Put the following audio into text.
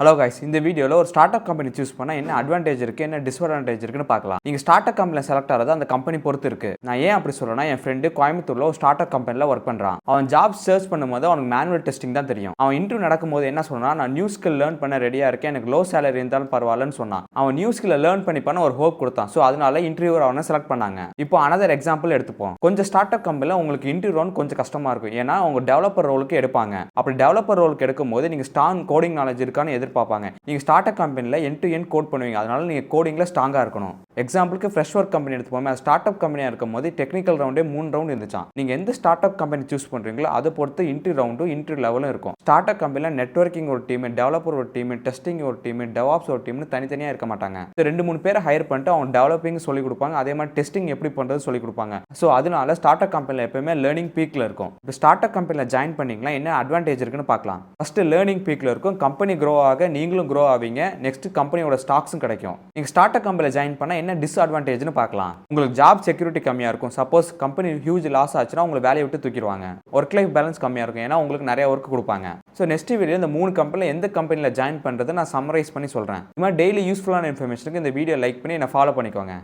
Hello guys, இந்த வீடியோவில் ஒரு ஸ்டார்ட் அப் கம்பெனி சூஸ் பண்ணால் என்ன அட்வான்டேஜ் இருக்குது, என்ன டிஸ்அட்வான்டேஜ் இருக்குன்னு பார்க்கலாம். நீங்கள் ஸ்டார்ட் அப் கம்பெனியில் செலக்ட் ஆகிறது அந்த கம்பெனி பொறுத்து இருக்குது. நான் ஏன் அப்படி சொல்கிறேன்னா, என் ஃப்ரெண்டு கோயம்புத்தூரில் ஒரு ஸ்டார்ட் அப் கம்பெனியில் ஒர்க் பண்ணுறான். அவன் ஜாப் சர்ச் பண்ணும்போது அவனுக்கு மேனுவல் டெஸ்டிங் தான் தெரியும். அவன் இன்டர்வியூ நடக்கும்போது என்ன சொன்னா, நான் நியூ ஸ்கில் லேர்ன் பண்ண ரெடியாக இருக்கேன், எனக்கு லோ சேலரி இருந்தாலும் பரவாயில்லன்னு சொன்னான். அவன் நியூ ஸ்கில்லை லேர்ன் பண்ணி பண்ண ஒரு ஹோப் கொடுத்தான். ஸோ அதனால இன்டர்வியூவர் அவனை செலக்ட் பண்ணாங்க. இப்போ அனதர் எக்ஸாம்பிள் எடுத்துப்போம். கொஞ்சம் ஸ்டார்ட் அப் கம்பெனியில் உங்களுக்கு இன்டர்வியூ கொஞ்சம் கஷ்டமாக இருக்கும். ஏன்னா அவங்க டெவலப்பர் ரோலுக்கு எடுப்பாங்க. அப்படி டெவலப்பர் ரோலுக்கு எடுக்கும்போது நீங்கள் ஸ்ட்ராங் கோடிங் நாலேஜ் இருக்கான்னு எதிர்பார்ப்பாங்க. நீங்கள் ஸ்டார்ட் அப் கம்பெனியில் எண்ட் டு எண்ட் கோட் பண்ணுவீங்க. அதனால நீங்கள் கோடிங்கில் ஸ்ட்ராங்காக இருக்கணும். எக்ஸாம்பிளுக்கு ஃப்ரெஷ் ஒர்க் கம்பெனி எடுத்துப்போமே, அது ஸ்டார்ட் அப் கம்பெனியாக இருக்கும் போது டெக்னிக்கல் ரவுண்டே 3 ரவுண்ட் இருந்துச்சான். நீங்கள் எந்த ஸ்டார்ட் அப் கம்பெனி சூஸ் பண்ணுறீங்களோ அதை பொறுத்து இன்டர்வியூ ரவுண்டும் இன்டர்வியூ லெவலும் இருக்கும். ஸ்டார்ட் அப் கம்பெனியில் நெட்வொர்க்கிங் ஒரு டீம், டெவலப்பர் ஒரு டீம், டெஸ்டிங் ஒரு டீம், டெவாப்ஸ் ஒரு டீம்னு தனித்தனியாக இருக்க மாட்டாங்க. 2-3 பேரை ஹையர் பண்ணிட்டு அவங்க டெவலப்பிங் சொல்லிக் கொடுப்பாங்க. அதே மாதிரி டெஸ்டிங் எப்படி பண்ணுறது சொல்லிக் கொடுப்பாங்க. ஸோ அதனால ஸ்டார்ட் அப் கம்பெனியில் எப்பவுமே லேர்னிங் பீக்கில் இருக்கும். இப்போ ஸ்டார்ட் அப் கம்பெனியில் ஜாயின் பண்ணிங்களா என்ன அட்வான்டேஜ் இருக்குன்னு பார்க்கலாம். ஃபர்ஸ்ட் லேர்னிங் பீக்கில் இருக்கும். கம்பெனி க்ரோ ஆக நீங்களும் க்ரோ ஆவீங்க. நெக்ஸ்ட் கம்பெனியோட ஸ்டாக்ஸும் கிடைக்கும். நீங்கள் ஸ்டார்ட் அப் கம்பெனியில் ஜாயின் பண்ணால் என்ன டிஸ்அட்வான்டேஜ்னு பார்க்கலாம். உங்களுக்கு ஜாப் செக்யூரிட்டி கம்மியாக இருக்கும். சப்போஸ் கம்பெனி ஹியூஜ் லாஸ் ஆச்சுன்னா உங்களை வேலையை விட்டு தூக்கிடுவாங்க. ஒர்க் லைஃப் பேலன்ஸ் கம்மியாக இருக்கும். ஏன்னா உங்களுக்கு நிறைய ஒர்க் கொடுப்பாங்க. ஸோ நெக்ஸ்ட் வீடியோ இந்த 3 கம்பெனியில் எந்த கம்பெனியில் ஜாயின் பண்ணுறது நான் சம்மரைஸ் பண்ணி சொல்கிறேன். இது மாதிரி டெய்லி யூஸ்ஃபுல்லான இன்ஃபர்மேஷனுக்கு இந்த வீடியோ லைக் பண்ணி என்னை ஃபாலோ பண்ணிக்கோங்க.